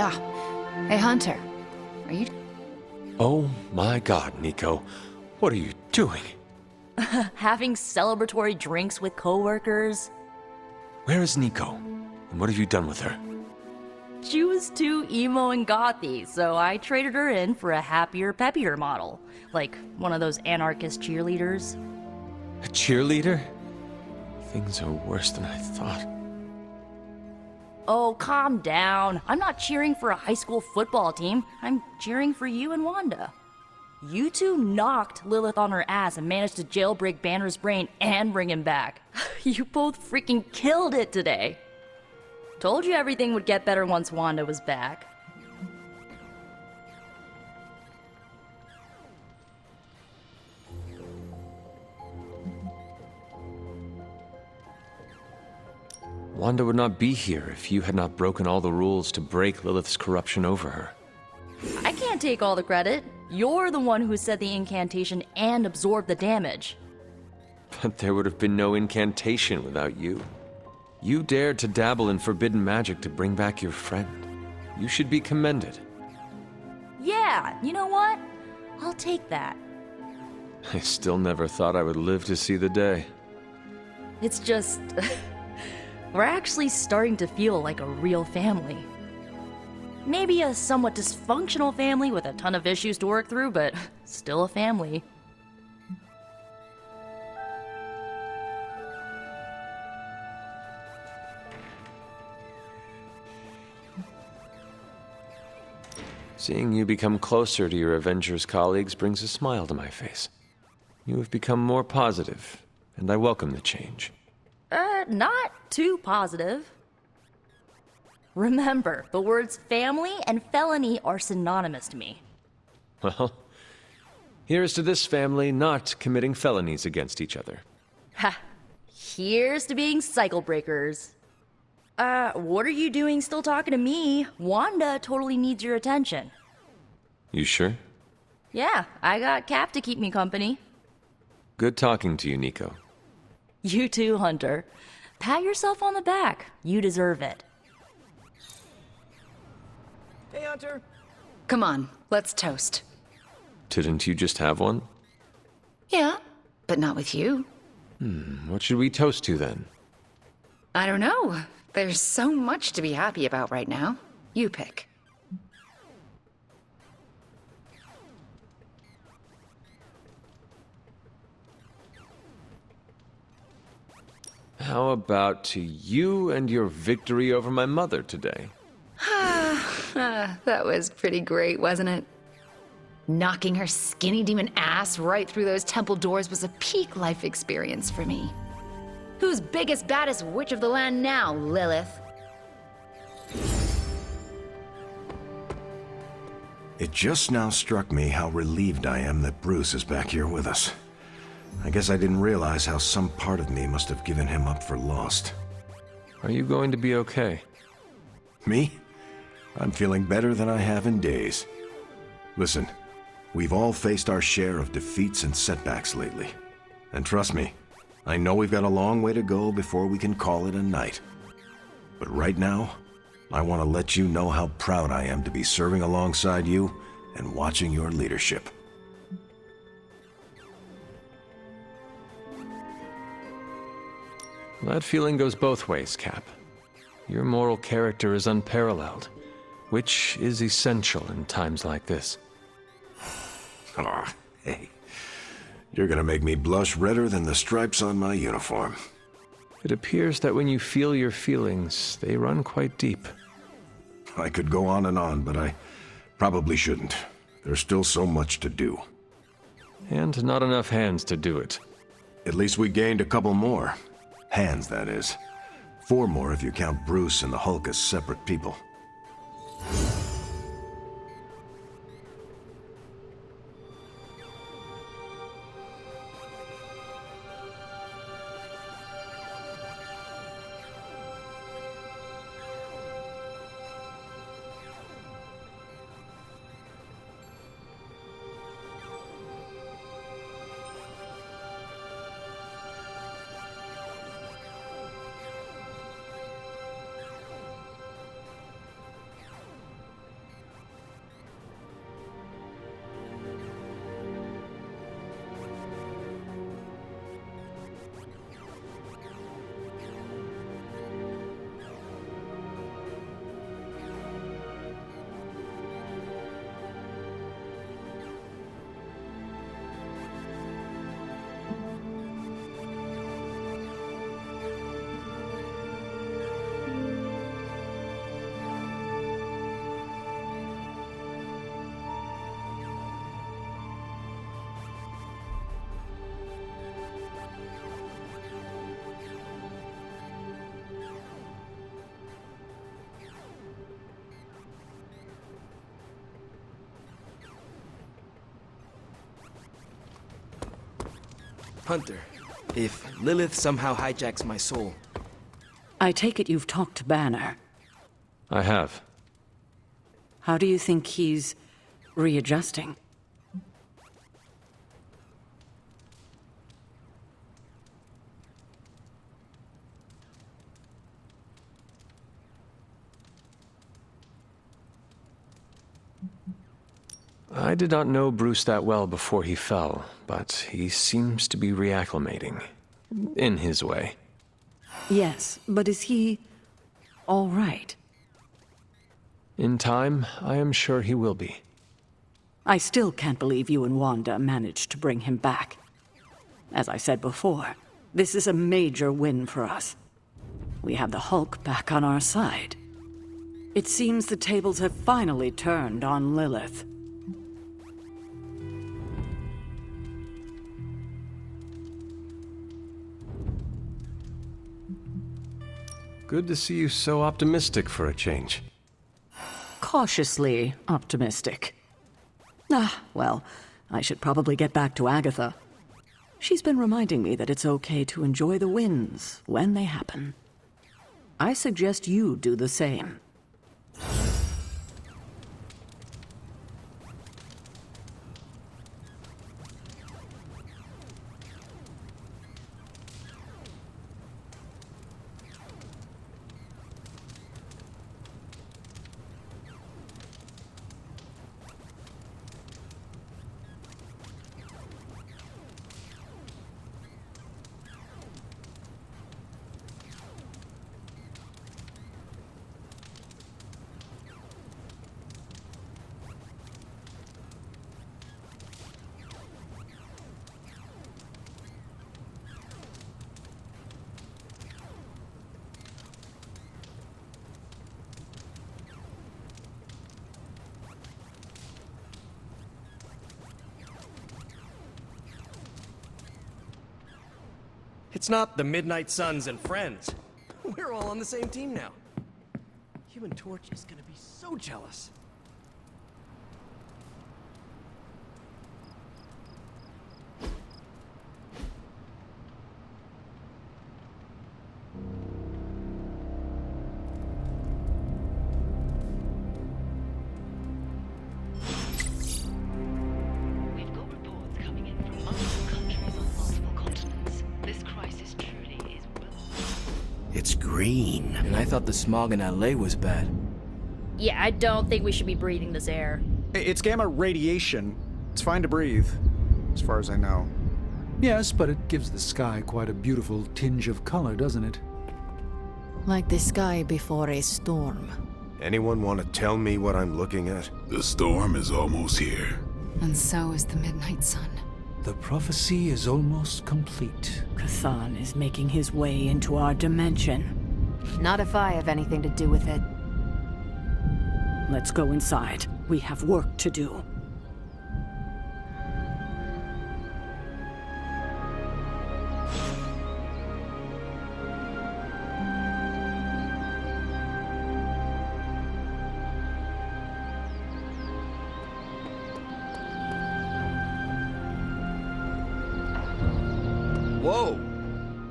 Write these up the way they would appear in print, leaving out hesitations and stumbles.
Ah, hey Hunter, are you... Oh my god, Nico. What are you doing? Having celebratory drinks with coworkers. Where is Nico? And what have you done with her? She was too emo and gothy, so I traded her in for a happier, peppier model. Like one of those anarchist cheerleaders. A cheerleader? Things are worse than I thought. Oh, calm down. I'm not cheering for a high school football team. I'm cheering for you and Wanda. You two knocked Lilith on her ass and managed to jailbreak Banner's brain and bring him back. You both freaking killed it today. Told you everything would get better once Wanda was back. Wanda would not be here if you had not broken all the rules to break Lilith's corruption over her. I can't take all the credit. You're the one who said the incantation and absorbed the damage. But there would have been no incantation without you. You dared to dabble in forbidden magic to bring back your friend. You should be commended. Yeah, you know what? I'll take that. I still never thought I would live to see the day. It's just... we're actually starting to feel like a real family. Maybe a somewhat dysfunctional family with a ton of issues to work through, but still a family. Seeing you become closer to your Avengers colleagues brings a smile to my face. You have become more positive, and I welcome the change. Not too positive. Remember, the words family and felony are synonymous to me. Well, here's to this family not committing felonies against each other. Ha! Here's to being cycle breakers. What are you doing still talking to me? Wanda totally needs your attention. You sure? Yeah, I got Cap to keep me company. Good talking to you, Nico. You too, Hunter. Pat yourself on the back. You deserve it. Hey, Hunter. Come on, let's toast. Didn't you just have one? Yeah, but not with you. What should we toast to then? I don't know. There's so much to be happy about right now. You pick. How about to you and your victory over my mother today? That was pretty great, wasn't it? Knocking her skinny demon ass right through those temple doors was a peak life experience for me. Who's biggest, baddest witch of the land now, Lilith? It just now struck me how relieved I am that Bruce is back here with us. I guess I didn't realize how some part of me must have given him up for lost. Are you going to be okay? Me? I'm feeling better than I have in days. Listen, we've all faced our share of defeats and setbacks lately. And trust me, I know we've got a long way to go before we can call it a night. But right now, I want to let you know how proud I am to be serving alongside you and watching your leadership. That feeling goes both ways, Cap. Your moral character is unparalleled, which is essential in times like this. Aw, hey. You're gonna make me blush redder than the stripes on my uniform. It appears that when you feel your feelings, they run quite deep. I could go on, but I probably shouldn't. There's still so much to do. And not enough hands to do it. At least we gained a couple more. Hands, that is. 4 more if you count Bruce and the Hulk as separate people. Hunter, if Lilith somehow hijacks my soul, I take it you've talked to Banner. I have. How do you think he's readjusting? I did not know Bruce that well before he fell, but he seems to be reacclimating. In his way. Yes, but is he all right? In time, I am sure he will be. I still can't believe you and Wanda managed to bring him back. As I said before, this is a major win for us. We have the Hulk back on our side. It seems the tables have finally turned on Lilith. Good to see you so optimistic for a change. Cautiously optimistic. Well, I should probably get back to Agatha. She's been reminding me that it's okay to enjoy the wins when they happen. I suggest you do the same. it's not the Midnight Suns and friends. We're all on the same team now. Human Torch is gonna be so jealous. We've got reports coming in from multiple countries on multiple continents. This crisis truly is well. It's green. And I thought the smog in LA was bad. Yeah, I don't think we should be breathing this air. It's gamma radiation. It's fine to breathe, as far as I know. Yes, but it gives the sky quite a beautiful tinge of color, doesn't it? Like the sky before a storm. Anyone want to tell me what I'm looking at? The storm is almost here. And so is the midnight sun. The prophecy is almost complete. Kathan is making his way into our dimension. Not if I have anything to do with it. Let's go inside. We have work to do. Whoa!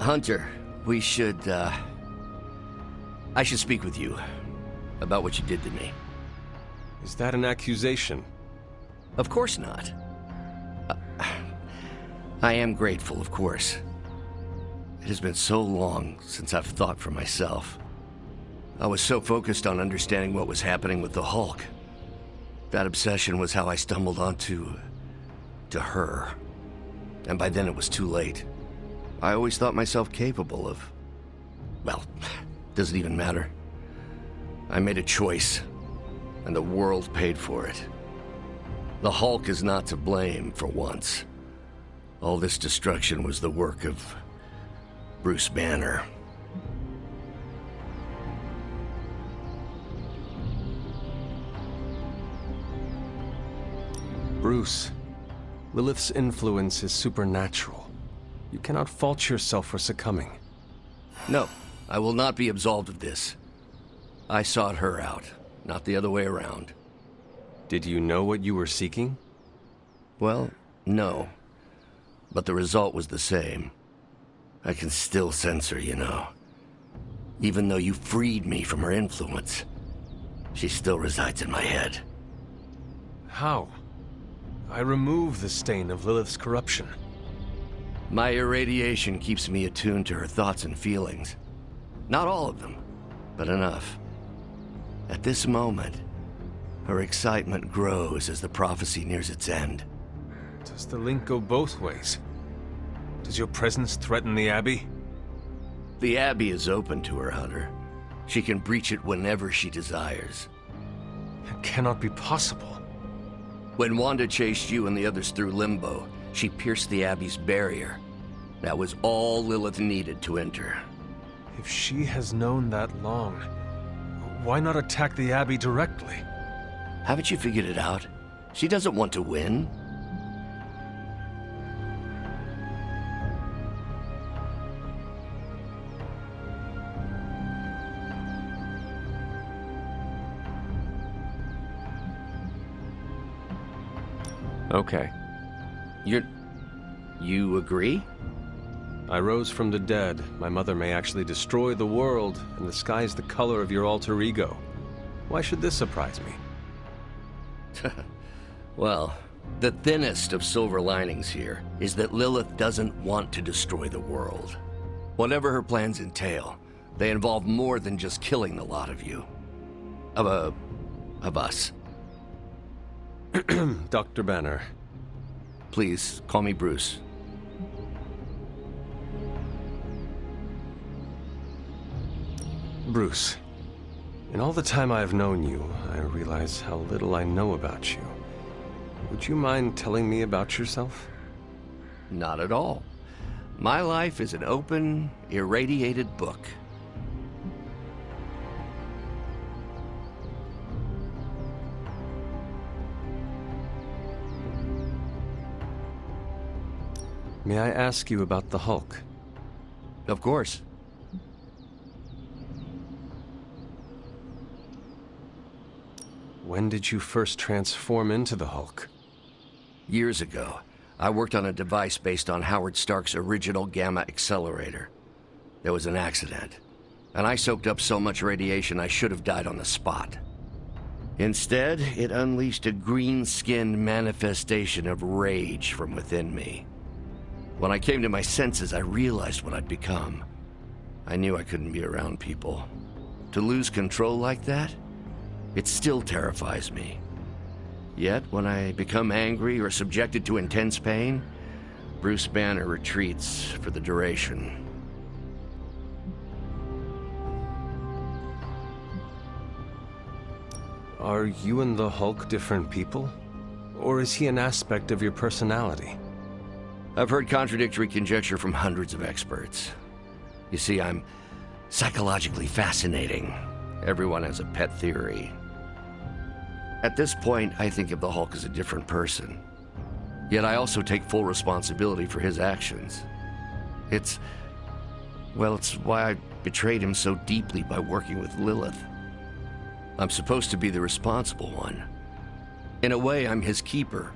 Hunter, we should, I should speak with you about what you did to me. Is that an accusation? Of course not. I am grateful, of course. It has been so long since I've thought for myself. I was so focused on understanding what was happening with the Hulk. That obsession was how I stumbled onto her. And by then it was too late. I always thought myself capable of... well, doesn't even matter. I made a choice, and the world paid for it. The Hulk is not to blame for once. All this destruction was the work of Bruce Banner. Bruce, Lilith's influence is supernatural. You cannot fault yourself for succumbing. No, I will not be absolved of this. I sought her out, not the other way around. Did you know what you were seeking? Well, no. but the result was the same. I can still sense her, you know. Even though you freed me from her influence, she still resides in my head. How? I remove the stain of Lilith's corruption. My irradiation keeps me attuned to her thoughts and feelings. Not all of them, but enough. At this moment, her excitement grows as the prophecy nears its end. Does the link go both ways? Does your presence threaten the Abbey? The Abbey is open to her, Hunter. She can breach it whenever she desires. It cannot be possible. When Wanda chased you and the others through Limbo, she pierced the Abbey's barrier. That was all Lilith needed to enter. If she has known that long, why not attack the Abbey directly? Haven't you figured it out? She doesn't want to win. Okay. You agree? I rose from the dead. My mother may actually destroy the world, and the sky is the color of your alter ego. Why should this surprise me? Well, the thinnest of silver linings here is that Lilith doesn't want to destroy the world. Whatever her plans entail, they involve more than just killing the lot of you. Of us. Dr. Banner. Please, call me Bruce. Bruce, in all the time I have known you, I realize how little I know about you. Would you mind telling me about yourself? Not at all. My life is an open, irradiated book. May I ask you about the Hulk? Of course. When did you first transform into the Hulk? Years ago, I worked on a device based on Howard Stark's original gamma accelerator. There was an accident, and I soaked up so much radiation I should have died on the spot. Instead, it unleashed a green-skinned manifestation of rage from within me. When I came to my senses, I realized what I'd become. I knew I couldn't be around people. To lose control like that? It still terrifies me. Yet, when I become angry or subjected to intense pain, Bruce Banner retreats for the duration. Are you and the Hulk different people? Or is he an aspect of your personality? I've heard contradictory conjecture from hundreds of experts. You see, I'm psychologically fascinating. Everyone has a pet theory. At this point, I think of the Hulk as a different person. Yet I also take full responsibility for his actions. It's why I betrayed him so deeply by working with Lilith. I'm supposed to be the responsible one. In a way, I'm his keeper.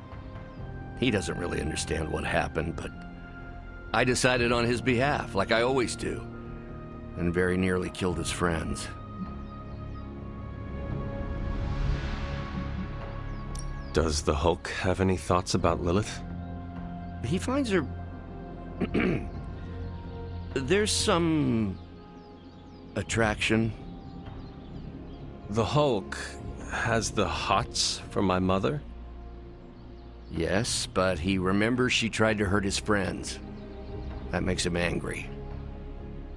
He doesn't really understand what happened, but I decided on his behalf, like I always do, and very nearly killed his friends. Does the Hulk have any thoughts about Lilith? He finds her... There's some... attraction. The Hulk has the hots for my mother? Yes, but he remembers she tried to hurt his friends. That makes him angry.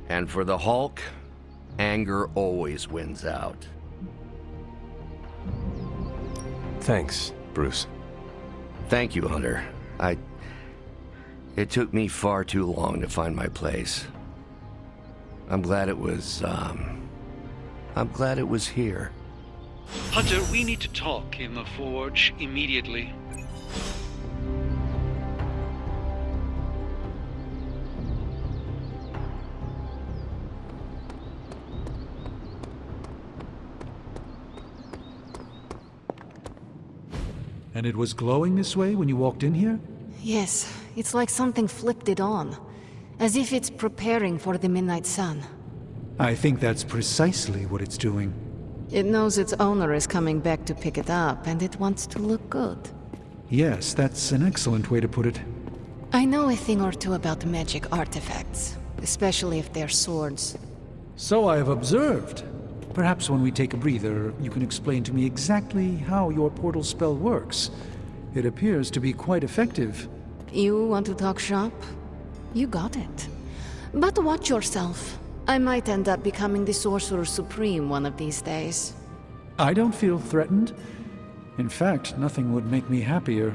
And for the Hulk, anger always wins out. Thanks, Bruce. Thank you, Hunter. It took me far too long to find my place. I'm glad it was here. Hunter, we need to talk in the Forge immediately. And it was glowing this way when you walked in here? Yes, It's like something flipped it on, as if it's preparing for the midnight sun. I think that's precisely what it's doing. It knows its owner is coming back to pick it up, and it wants to look good. Yes, that's an excellent way to put it. I know a thing or two about magic artifacts, especially if they're swords. So I have observed. Perhaps when we take a breather, you can explain to me exactly how your portal spell works. It appears to be quite effective. You want to talk shop? You got it. But watch yourself. I might end up becoming the Sorcerer Supreme one of these days. I don't feel threatened. In fact, nothing would make me happier.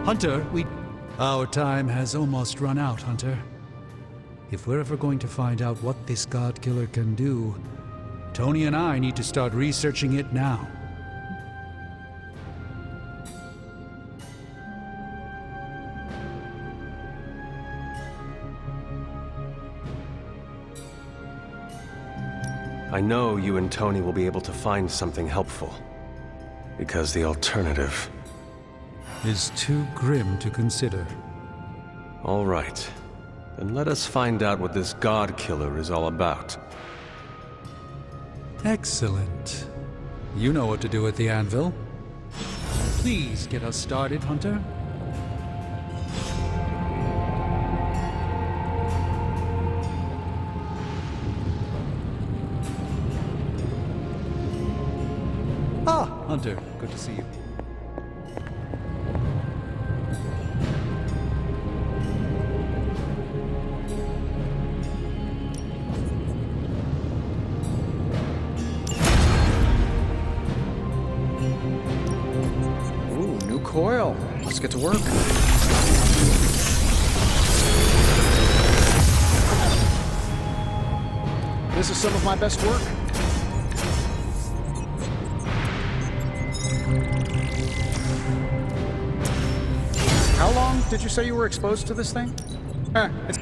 Hunter, Our time has almost run out, Hunter. If we're ever going to find out what this God Killer can do, Tony and I need to start researching it now. I know you and Tony will be able to find something helpful. Because the alternative is too grim to consider. All right. Then let us find out what this God Killer is all about. Excellent. You know what to do at the anvil. Please get us started, Hunter. Ah, Hunter, good to see you. Ooh, new coil. Let's get to work. This is some of my best work. How long did you say you were exposed to this thing? It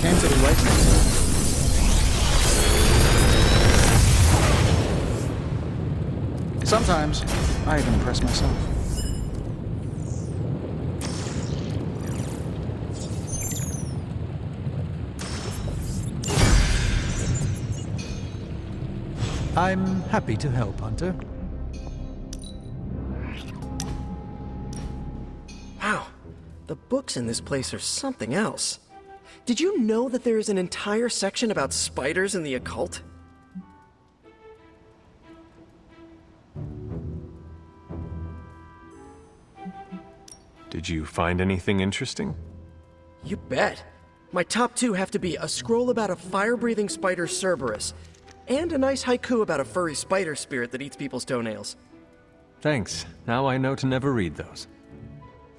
came to the right thing. Sometimes, I even impress myself. I'm happy to help, Hunter. Wow, the books in this place are something else. Did you know that there is an entire section about spiders and the occult? Did you find anything interesting? You bet. My top two have to be a scroll about a fire-breathing spider Cerberus, and a nice haiku about a furry spider spirit that eats people's toenails. Thanks. Now I know to never read those.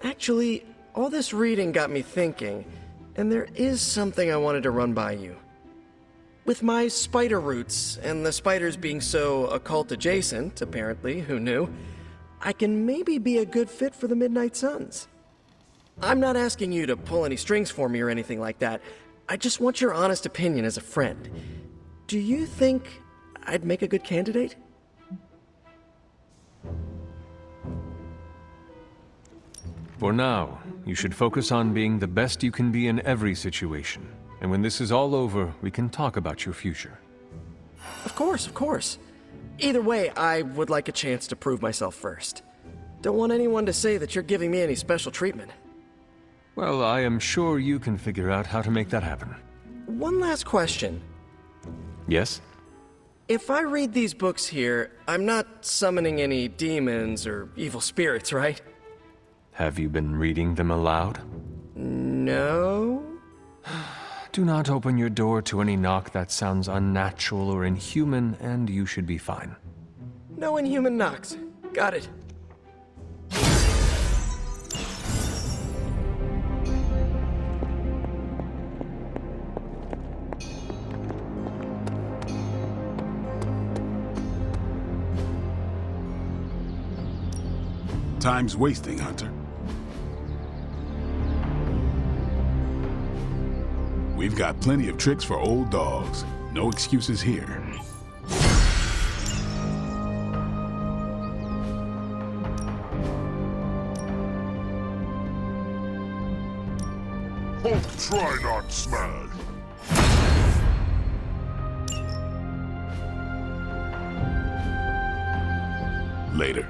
Actually, all this reading got me thinking, and there is something I wanted to run by you. With my spider roots, and the spiders being so occult adjacent, apparently, who knew, I can maybe be a good fit for the Midnight Suns. I'm not asking you to pull any strings for me or anything like that. I just want your honest opinion as a friend. Do you think I'd make a good candidate? For now, you should focus on being the best you can be in every situation. And when this is all over, we can talk about your future. Of course, of course. Either way, I would like a chance to prove myself first. Don't want anyone to say that you're giving me any special treatment. Well, I am sure you can figure out how to make that happen. One last question. Yes? If I read these books here, I'm not summoning any demons or evil spirits, right? Have you been reading them aloud? No? Do not open your door to any knock that sounds unnatural or inhuman, and you should be fine. No inhuman knocks. Got it. Time's wasting, Hunter. We've got plenty of tricks for old dogs. No excuses here. Hulk, try not smash. Later.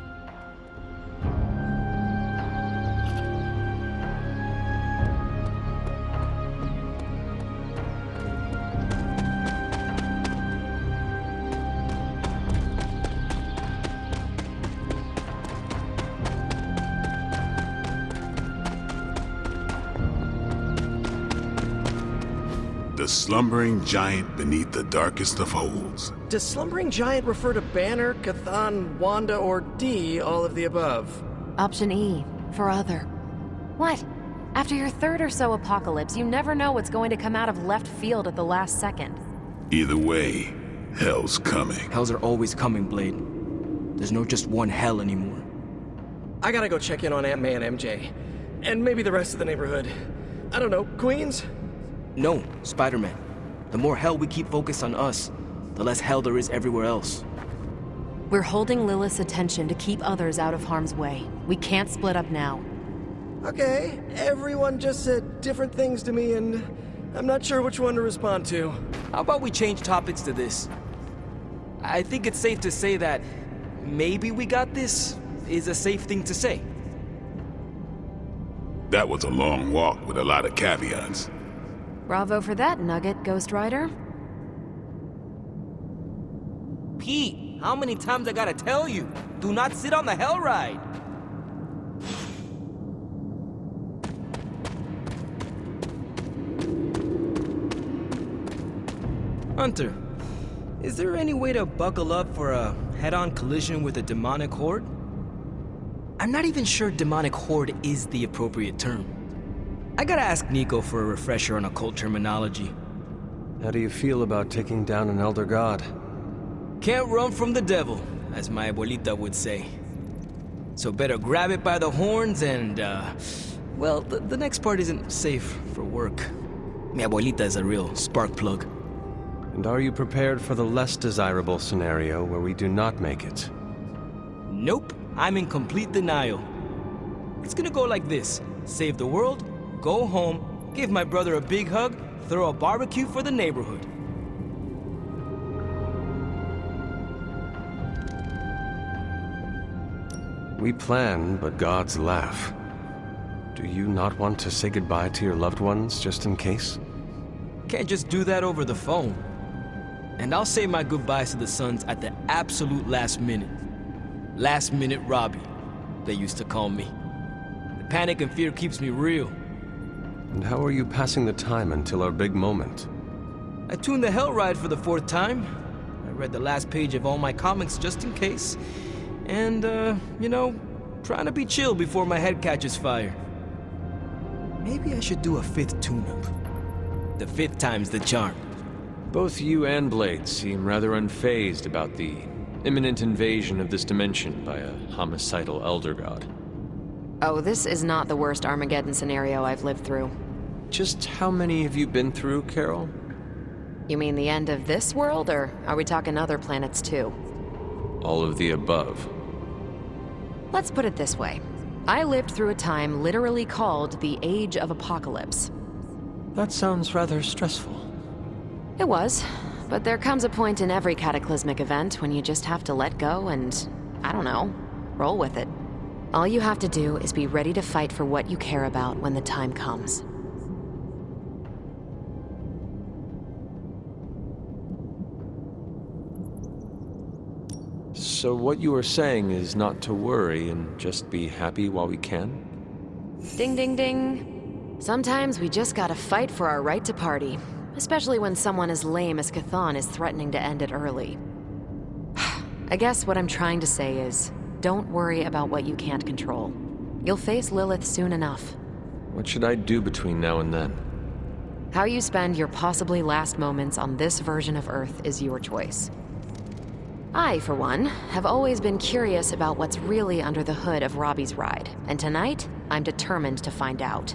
The slumbering giant beneath the darkest of holes. Does slumbering giant refer to Banner, Cathan, Wanda, or D, all of the above? Option E, for other. What? After your third or so apocalypse, you never know what's going to come out of left field at the last second. Either way, hell's coming. Hells are always coming, Blade. There's no just one hell anymore. I gotta go check in on Aunt May and MJ. And maybe the rest of the neighborhood. I don't know, Queens? No, Spider-Man. The more hell we keep focused on us, the less hell there is everywhere else. We're holding Lilith's attention to keep others out of harm's way. We can't split up now. Okay, everyone just said different things to me, and I'm not sure which one to respond to. How about we change topics to this? I think it's safe to say that maybe we got this is a safe thing to say. That was a long walk with a lot of caveats. Bravo for that nugget, Ghost Rider. Pete, how many times I gotta tell you? Do not sit on the hell ride! Hunter, is there any way to buckle up for a head-on collision with a demonic horde? I'm not even sure demonic horde is the appropriate term. I gotta ask Nico for a refresher on occult terminology. How do you feel about taking down an elder god? Can't run from the devil, as my abuelita would say. So better grab it by the horns and, well, the next part isn't safe for work. Mi abuelita is a real spark plug. And are you prepared for the less desirable scenario where we do not make it? Nope, I'm in complete denial. It's gonna go like this. Save the world, go home, give my brother a big hug, throw a barbecue for the neighborhood. We plan, but gods laugh. Do you not want to say goodbye to your loved ones, just in case? Can't just do that over the phone. And I'll say my goodbyes to the Suns at the absolute last minute. Last minute Robbie, they used to call me. The panic and fear keeps me real. And how are you passing the time until our big moment? I tuned the Hell Ride for the 4th time. I read the last page of all my comics just in case. And, you know, trying to be chill before my head catches fire. Maybe I should do a 5th tune-up. The 5th time's the charm. Both you and Blade seem rather unfazed about the imminent invasion of this dimension by a homicidal elder god. Oh, this is not the worst Armageddon scenario I've lived through. Just how many have you been through, Carol? You mean the end of this world, or are we talking other planets too? All of the above. Let's put it this way. I lived through a time literally called the Age of Apocalypse. That sounds rather stressful. It was, but there comes a point in every cataclysmic event when you just have to let go and, I don't know, roll with it. All you have to do is be ready to fight for what you care about when the time comes. So what you are saying is not to worry and just be happy while we can? Ding ding ding. Sometimes we just gotta fight for our right to party, especially when someone as lame as Chthon is threatening to end it early. I guess what I'm trying to say is, don't worry about what you can't control. You'll face Lilith soon enough. What should I do between now and then? How you spend your possibly last moments on this version of Earth is your choice. I, for one, have always been curious about what's really under the hood of Robbie's ride, and tonight, I'm determined to find out.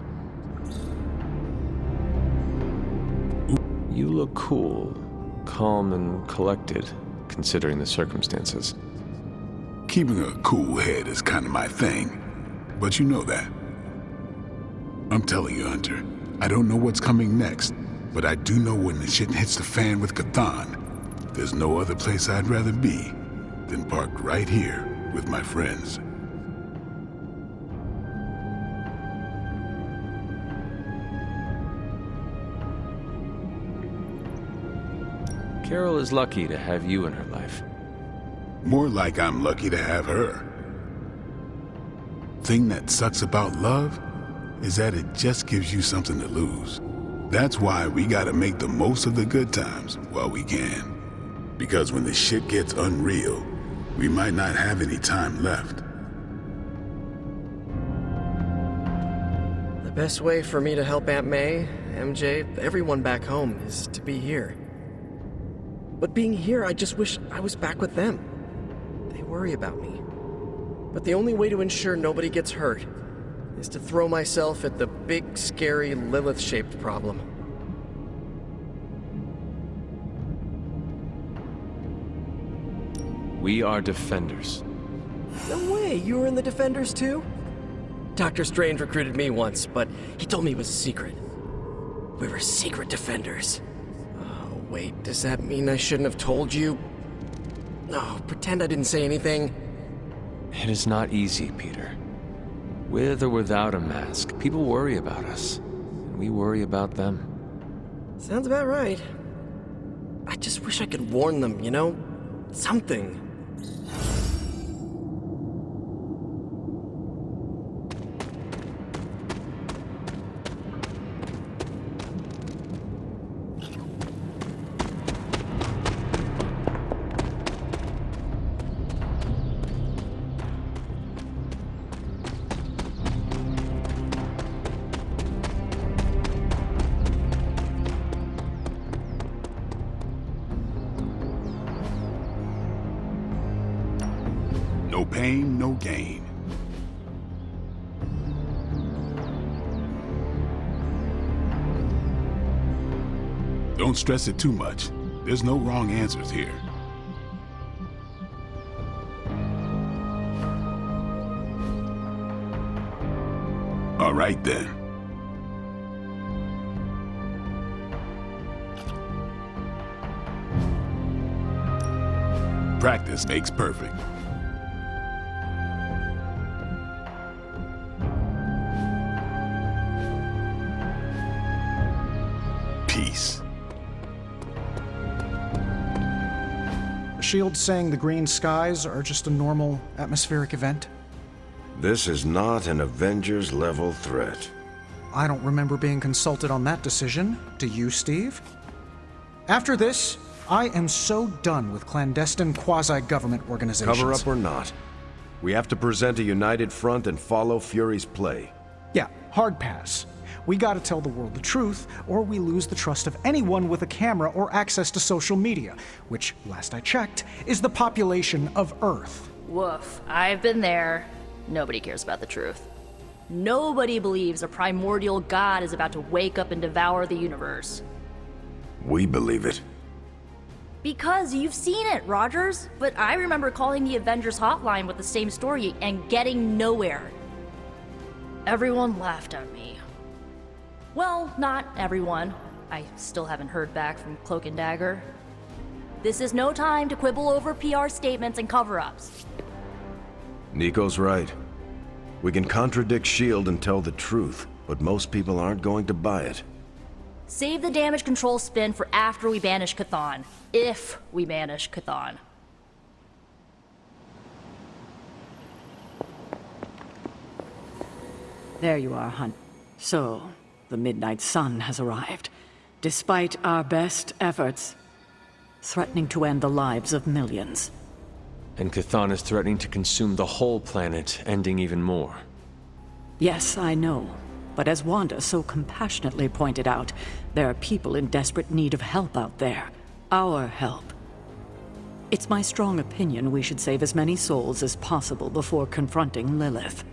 You look cool, calm and collected, considering the circumstances. Keeping a cool head is kind of my thing, but you know that. I'm telling you, Hunter, I don't know what's coming next, but I do know when the shit hits the fan with Chthon, there's no other place I'd rather be than parked right here with my friends. Carol is lucky to have you in her life. More like I'm lucky to have her. Thing that sucks about love is that it just gives you something to lose. That's why we gotta make the most of the good times while we can. Because when the shit gets unreal, we might not have any time left. The best way for me to help Aunt May, MJ, everyone back home is to be here. But being here, I just wish I was back with them. They worry about me. But the only way to ensure nobody gets hurt is to throw myself at the big, scary, Lilith-shaped problem. We are Defenders. No way, you were in the Defenders too? Dr. Strange recruited me once, but he told me it was a secret. We were secret Defenders. Oh, wait, does that mean I shouldn't have told you? No, pretend I didn't say anything. It is not easy, Peter. With or without a mask, people worry about us, and we worry about them. Sounds about right. I just wish I could warn them, you know? Something. No pain, no gain. Don't stress it too much. There's no wrong answers here. All right then. Practice makes perfect. peace. Shield's saying the green skies are just a normal atmospheric event? This is not an Avengers-level threat. I don't remember being consulted on that decision. Do you, Steve? After this, I am so done with clandestine quasi-government organizations. Cover up or not, we have to present a united front and follow Fury's play. Yeah, hard pass. We gotta tell the world the truth, or we lose the trust of anyone with a camera or access to social media, which, last I checked, is the population of Earth. Woof. I've been there. Nobody cares about the truth. Nobody believes a primordial god is about to wake up and devour the universe. We believe it. Because you've seen it, Rogers. But I remember calling the Avengers hotline with the same story and getting nowhere. Everyone laughed at me. Well, not everyone. I still haven't heard back from Cloak and Dagger. This is no time to quibble over PR statements and cover-ups. Nico's right. We can contradict S.H.I.E.L.D. and tell the truth, but most people aren't going to buy it. Save the damage control spin for after we banish Chthon. If we banish Chthon. There you are, Hunt. So, the Midnight Sun has arrived, despite our best efforts, threatening to end the lives of millions. And Chthon is threatening to consume the whole planet, ending even more. Yes, I know. But as Wanda so compassionately pointed out, there are people in desperate need of help out there. Our help. It's my strong opinion we should save as many souls as possible before confronting Lilith.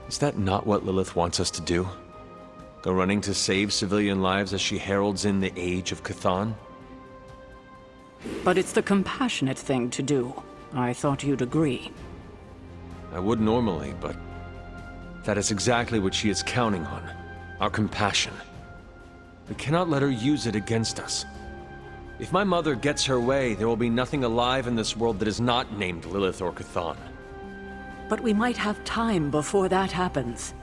Is that not what Lilith wants us to do? Go running to save civilian lives as she heralds in the age of Chthon? But it's the compassionate thing to do. I thought you'd agree. I would normally, but that is exactly what she is counting on. Our compassion. We cannot let her use it against us. If my mother gets her way, there will be nothing alive in this world that is not named Lilith or Chthon. But we might have time before that happens.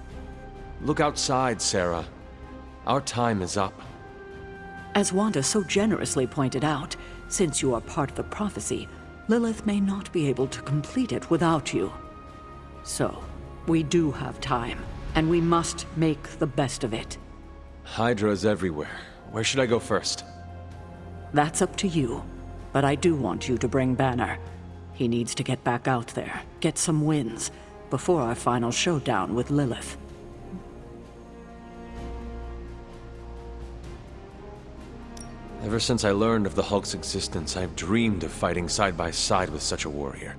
Look outside, Sarah. Our time is up. As Wanda so generously pointed out, since you are part of the prophecy, Lilith may not be able to complete it without you. So, we do have time, and we must make the best of it. Hydra's everywhere. Where should I go first? That's up to you, but I do want you to bring Banner. He needs to get back out there, get some wins, before our final showdown with Lilith. Ever since I learned of the Hulk's existence, I've dreamed of fighting side by side with such a warrior.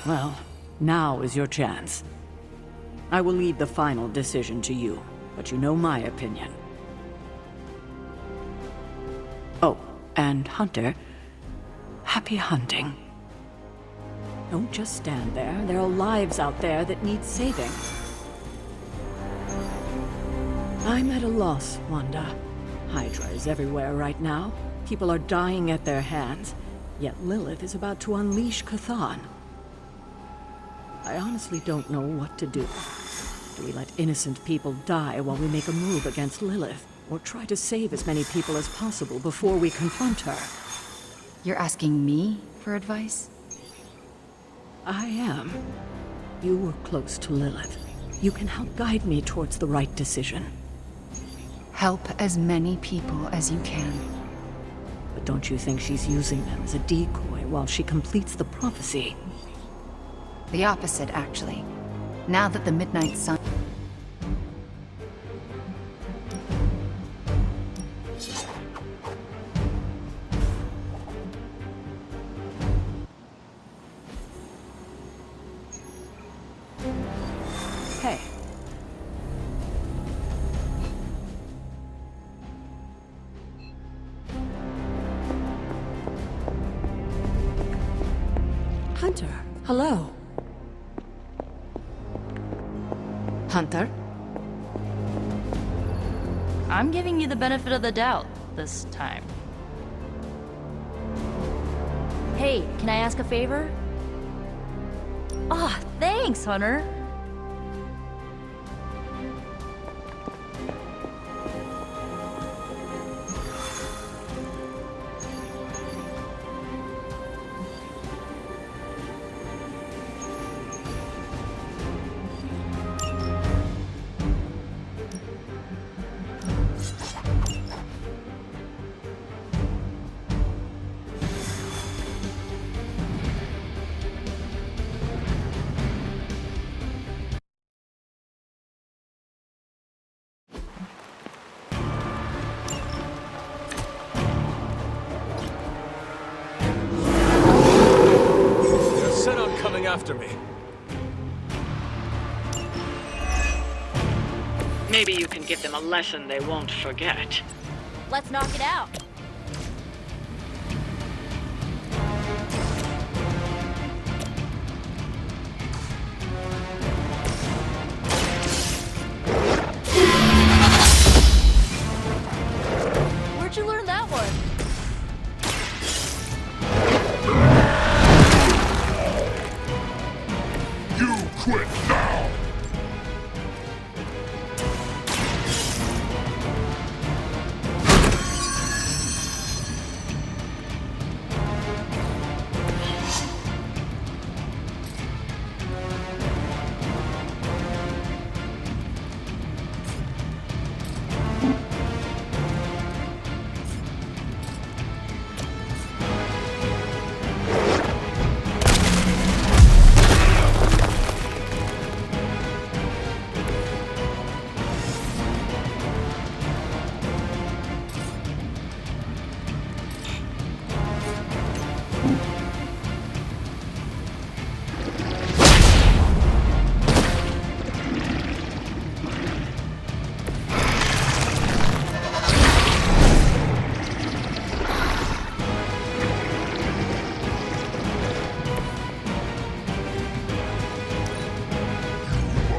Well, now is your chance. I will leave the final decision to you, but you know my opinion. Oh, and Hunter, happy hunting. Don't just stand there. There are lives out there that need saving. I'm at a loss, Wanda. Hydra is everywhere right now. People are dying at their hands. Yet Lilith is about to unleash Chthon. I honestly don't know what to do. Do we let innocent people die while we make a move against Lilith? Or try to save as many people as possible before we confront her? You're asking me for advice? I am. You were close to Lilith. You can help guide me towards the right decision. Help as many people as you can. But don't you think she's using them as a decoy while she completes the prophecy? The opposite, actually. Now that the Midnight Sun... Hey. Hunter, hello. Hunter? I'm giving you the benefit of the doubt this time. Hey, can I ask a favor? Ah, thanks, Hunter. They're set on coming after me. Maybe you can give them a lesson they won't forget. Let's knock it out. Where'd you learn that one? You quit now!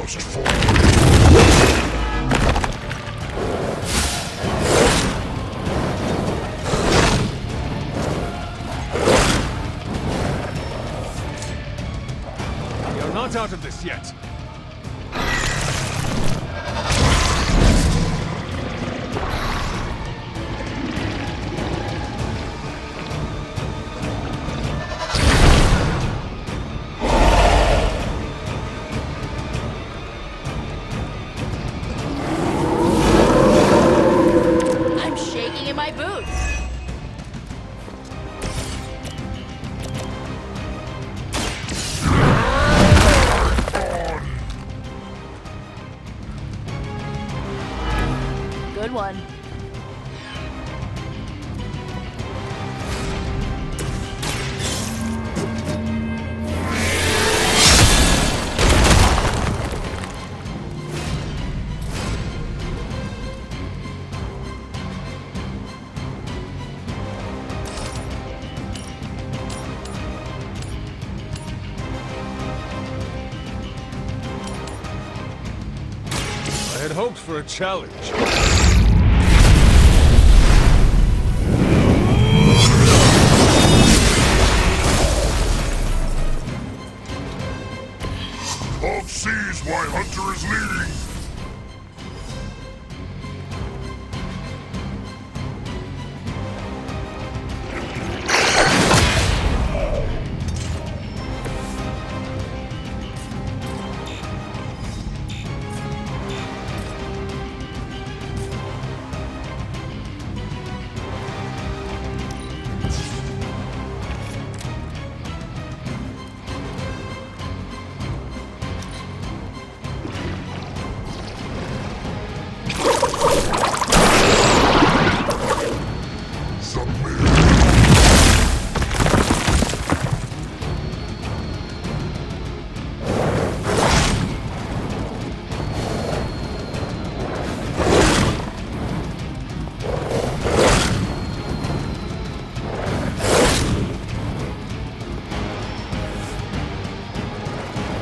Must fall. You're not out of this yet. I'm shaking in my boots. Good one. I had hoped for a challenge. Hulk sees why Hunter is leading.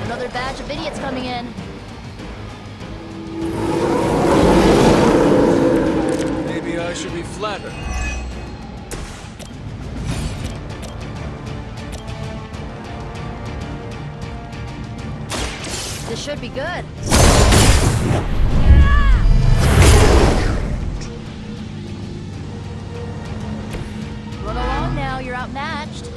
Another batch of idiots coming in. Maybe I should be flattered. This should be good. Run along now, you're outmatched.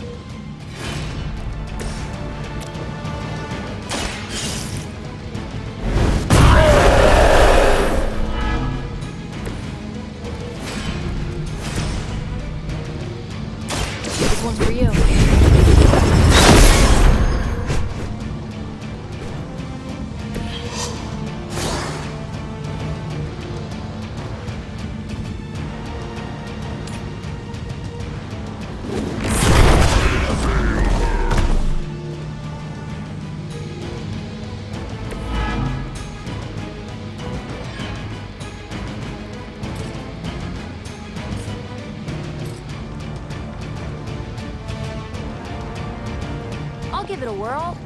This one's for you. I'll give it a whirl.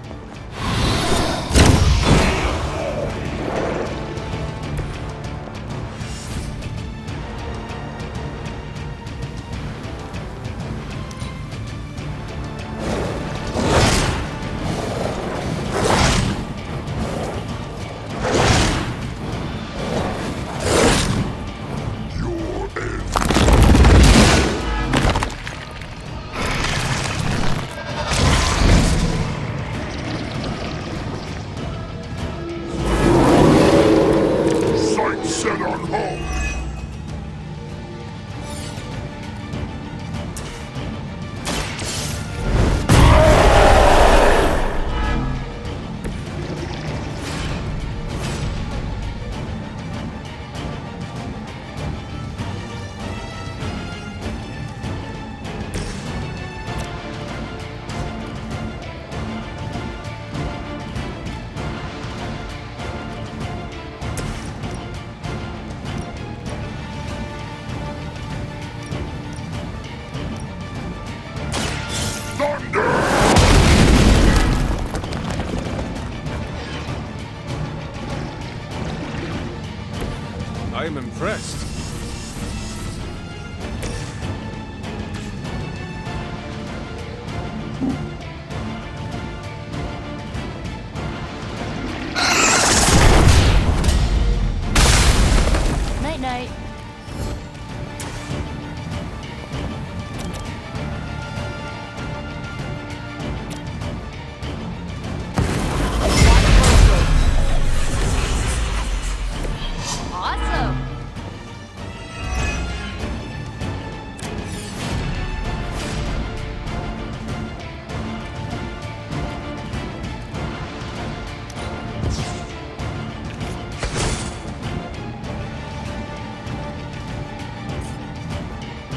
Sights set on home. I am impressed. Night-night. Awesome.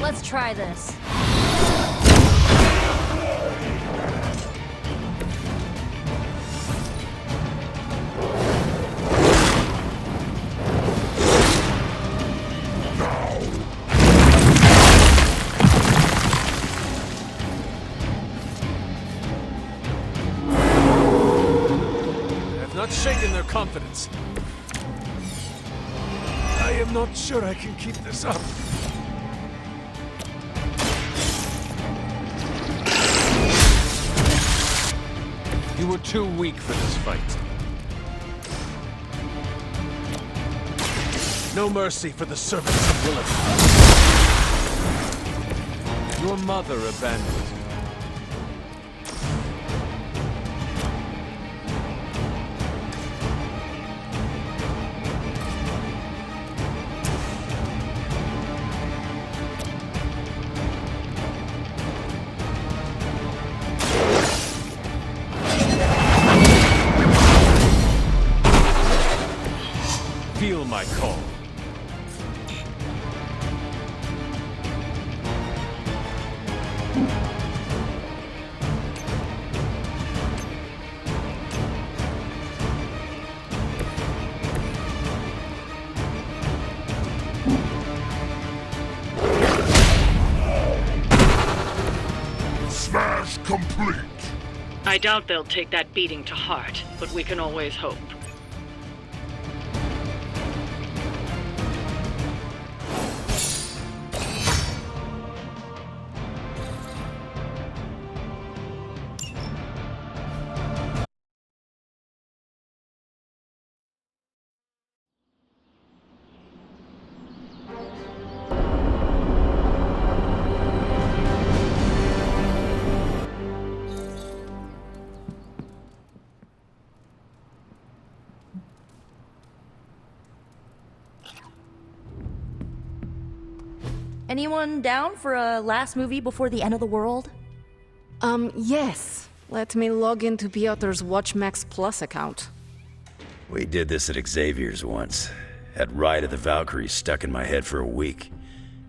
Let's try this. Not shaken their confidence. I am not sure I can keep this up. You were too weak for this fight. No mercy for the servants of Lilith. Your mother abandoned you. Feel my call. Smash complete. I doubt they'll take that beating to heart, but we can always hope. Anyone down for a last movie before the end of the world? Yes. Let me log into Piotr's WatchMax Plus account. We did this at Xavier's once. Had Ride of the Valkyries stuck in my head for a week.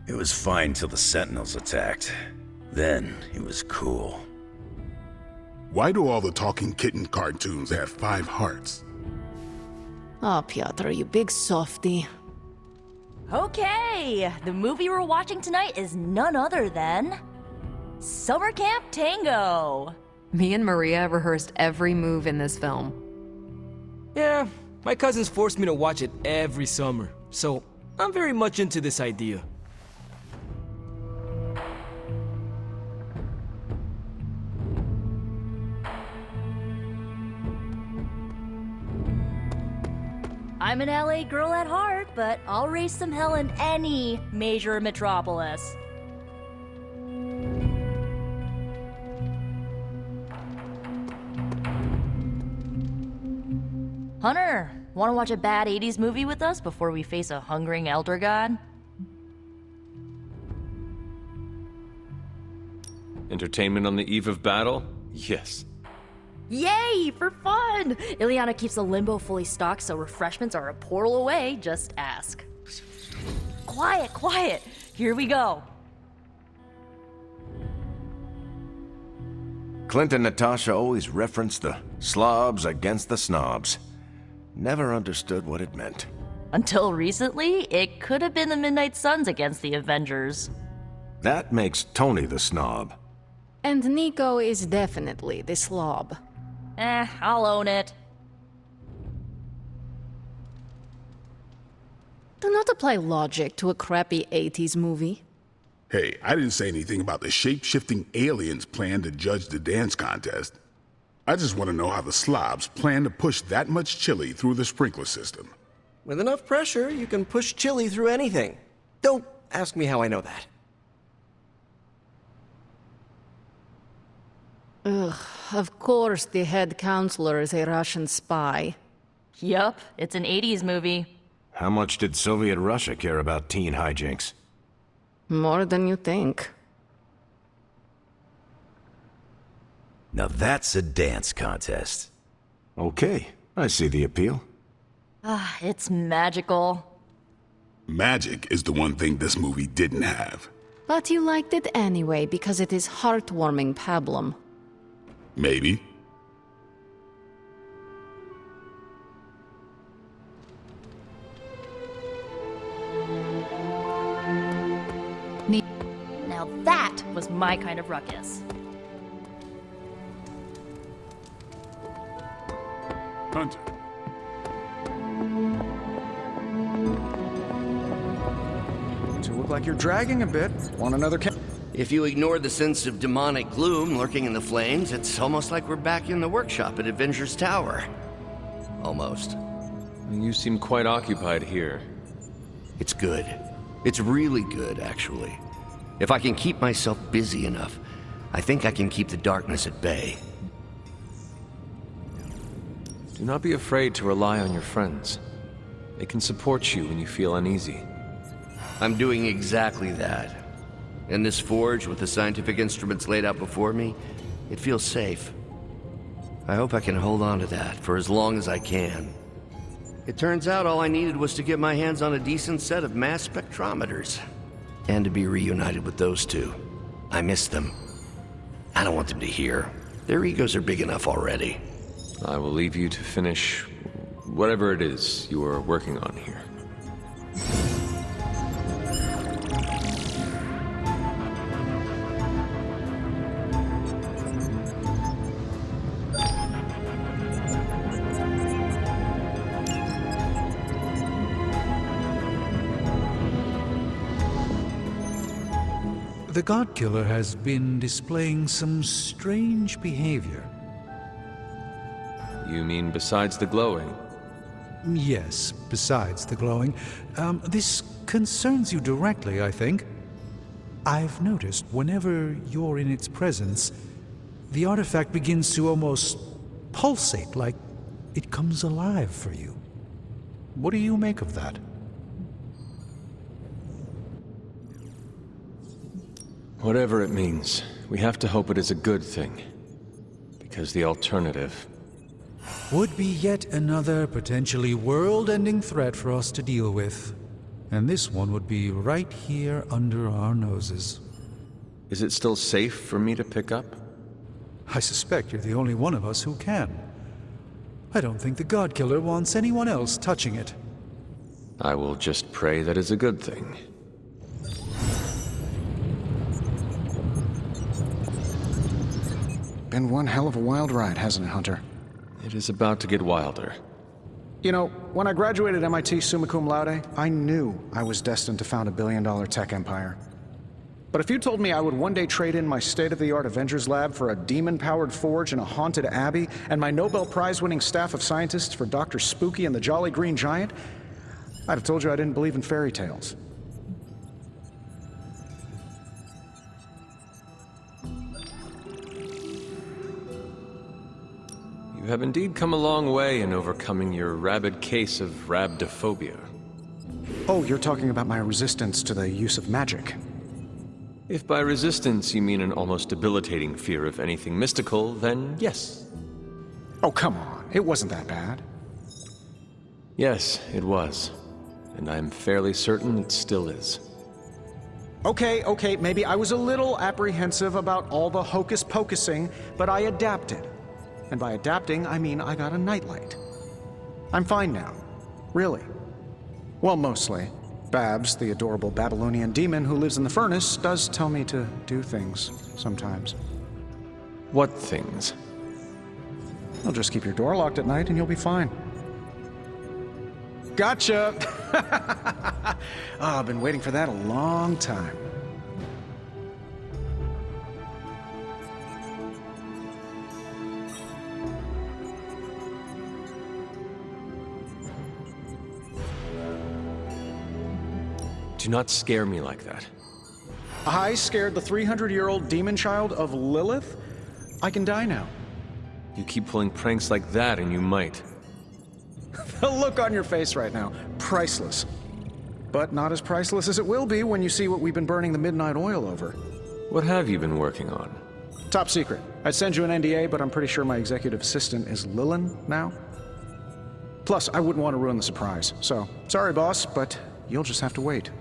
It was fine till the Sentinels attacked. Then it was cool. Why do all the talking kitten cartoons have 5 hearts? Oh, Piotr, you big softy. Okay, the movie we're watching tonight is none other than Summer Camp Tango. Me and Maria rehearsed every move in this film. Yeah, my cousins forced me to watch it every summer, so I'm very much into this idea. I'm an LA girl at heart, but I'll raise some hell in any major metropolis. Hunter, want to watch a bad 80s movie with us before we face a hungering elder god? Entertainment on the eve of battle? Yes. Yay, for fun! Ileana keeps the limbo fully stocked, so refreshments are a portal away. Just ask. Quiet, quiet. Here we go. Clint and Natasha always referenced the slobs against the snobs. Never understood what it meant. Until recently, it could have been the Midnight Suns against the Avengers. That makes Tony the snob. And Nico is definitely the slob. I'll own it. Do not apply logic to a crappy 80s movie. Hey, I didn't say anything about the shape-shifting aliens' plan to judge the dance contest. I just want to know how the slobs plan to push that much chili through the sprinkler system. With enough pressure, you can push chili through anything. Don't ask me how I know that. Ugh, of course the head counselor is a Russian spy. Yup, it's an 80s movie. How much did Soviet Russia care about teen hijinks? More than you think. Now that's a dance contest. Okay, I see the appeal. It's magical. Magic is the one thing this movie didn't have. But you liked it anyway because it is heartwarming pablum. Maybe. Now that was my kind of ruckus. Hunter. You look like you're dragging a bit. Want another If you ignore the sense of demonic gloom lurking in the flames, it's almost like we're back in the workshop at Avengers Tower. Almost. You seem quite occupied here. It's good. It's really good, actually. If I can keep myself busy enough, I think I can keep the darkness at bay. Do not be afraid to rely on your friends. They can support you when you feel uneasy. I'm doing exactly that. In this forge, with the scientific instruments laid out before me, it feels safe. I hope I can hold on to that for as long as I can. It turns out all I needed was to get my hands on a decent set of mass spectrometers. And to be reunited with those two. I miss them. I don't want them to hear. Their egos are big enough already. I will leave you to finish whatever it is you are working on here. The God Killer has been displaying some strange behavior. You mean besides the glowing? Yes, besides the glowing. This concerns you directly, I think. I've noticed whenever you're in its presence, the artifact begins to almost pulsate, like it comes alive for you. What do you make of that? Whatever it means, we have to hope it is a good thing. Because the alternative... would be yet another potentially world-ending threat for us to deal with. And this one would be right here under our noses. Is it still safe for me to pick up? I suspect you're the only one of us who can. I don't think the God-Killer wants anyone else touching it. I will just pray that is a good thing. Been one hell of a wild ride, hasn't it, Hunter? It is about to get wilder. You know, when I graduated MIT summa cum laude, I knew I was destined to found a billion-dollar tech empire. But if you told me I would one day trade in my state-of-the-art Avengers lab for a demon-powered forge in a haunted abbey, and my Nobel Prize-winning staff of scientists for Dr. Spooky and the Jolly Green Giant, I'd have told you I didn't believe in fairy tales. You have indeed come a long way in overcoming your rabid case of rhabdophobia. Oh, you're talking about my resistance to the use of magic. If by resistance you mean an almost debilitating fear of anything mystical, then yes. Oh, come on. It wasn't that bad. Yes, it was. And I'm fairly certain it still is. Okay, maybe I was a little apprehensive about all the hocus-pocusing, but I adapted. And by adapting, I mean I got a nightlight. I'm fine now. Really. Well, mostly. Babs, the adorable Babylonian demon who lives in the furnace, does tell me to do things sometimes. What things? I'll just keep your door locked at night and you'll be fine. Gotcha! I've been waiting for that a long time. Do not scare me like that. I scared the 300-year-old demon child of Lilith? I can die now. You keep pulling pranks like that and you might. The look on your face right now, priceless. But not as priceless as it will be when you see what we've been burning the midnight oil over. What have you been working on? Top secret. I'd send you an NDA, but I'm pretty sure my executive assistant is Lillian now. Plus, I wouldn't want to ruin the surprise. So, sorry boss, but you'll just have to wait.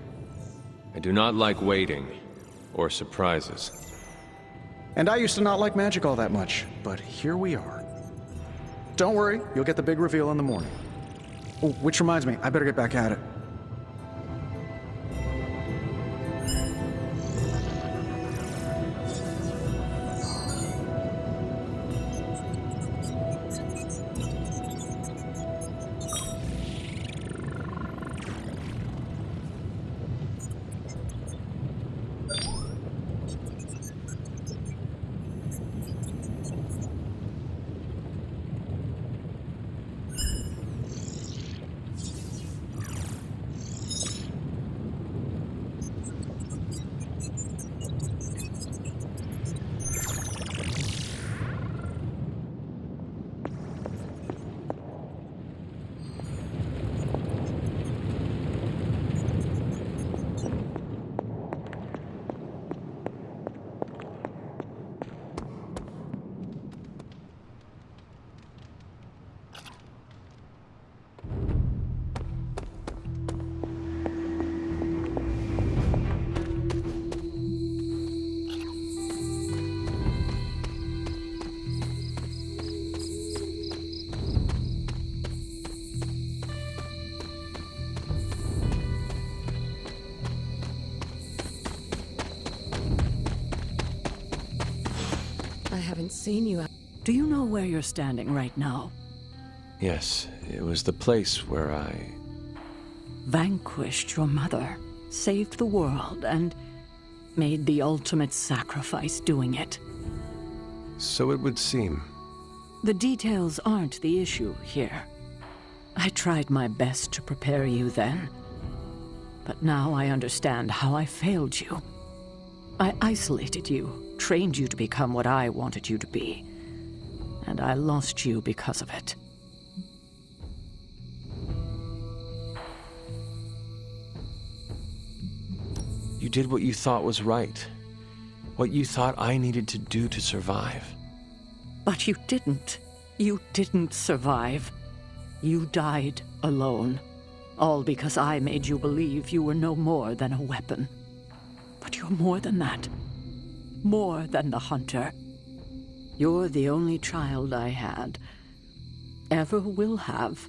I do not like waiting, or surprises. And I used to not like magic all that much, but here we are. Don't worry, you'll get the big reveal in the morning. Oh, which reminds me, I better get back at it. Seen you. Do you know where you're standing right now? Yes, it was the place where I... vanquished your mother, saved the world, and made the ultimate sacrifice doing it. So it would seem. The details aren't the issue here. I tried my best to prepare you then, but now I understand how I failed you. I isolated you, trained you to become what I wanted you to be, and I lost you because of it. You did what you thought was right. what you thought I needed to do to survive. But you didn't. You didn't survive. You died alone. All because I made you believe you were no more than a weapon. But you're more than that. More than the hunter. You're the only child I had. Ever will have.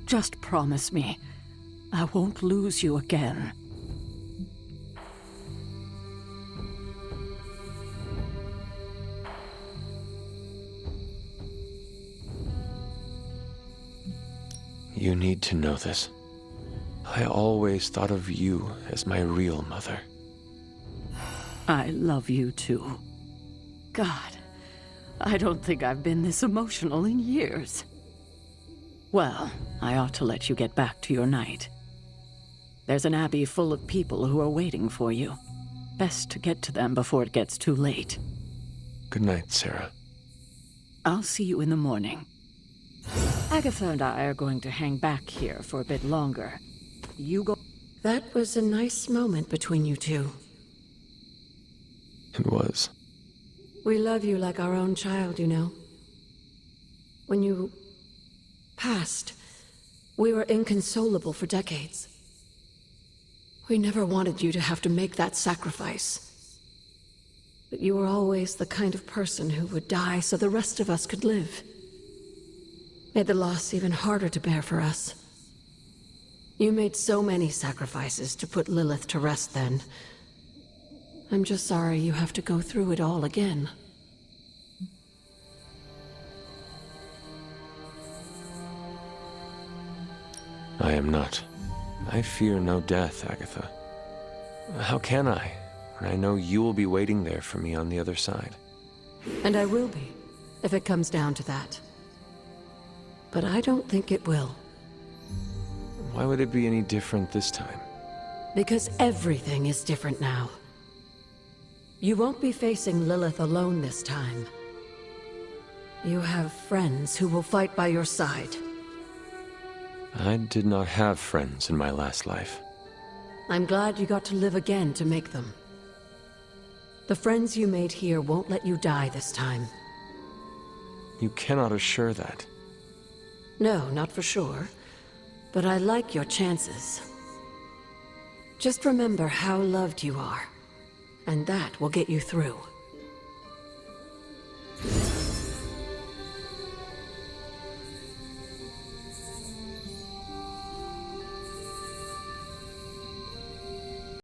Just promise me I won't lose you again. You need to know this. I always thought of you as my real mother. I love you too. God, I don't think I've been this emotional in years. Well, I ought to let you get back to your night. There's an abbey full of people who are waiting for you. Best to get to them before it gets too late. Good night, Sarah. I'll see you in the morning. Agatha and I are going to hang back here for a bit longer. You go... That was a nice moment between you two. It was. We love you like our own child, you know. When you passed, we were inconsolable for decades. We never wanted you to have to make that sacrifice. But you were always the kind of person who would die so the rest of us could live. Made the loss even harder to bear for us. You made so many sacrifices to put Lilith to rest then. I'm just sorry you have to go through it all again. I am not. I fear no death, Agatha. How can I, when I know you will be waiting there for me on the other side? And I will be, if it comes down to that. But I don't think it will. Why would it be any different this time? Because everything is different now. You won't be facing Lilith alone this time. You have friends who will fight by your side. I did not have friends in my last life. I'm glad you got to live again to make them. The friends you made here won't let you die this time. You cannot assure that. No, not for sure. But I like your chances. Just remember how loved you are, and that will get you through.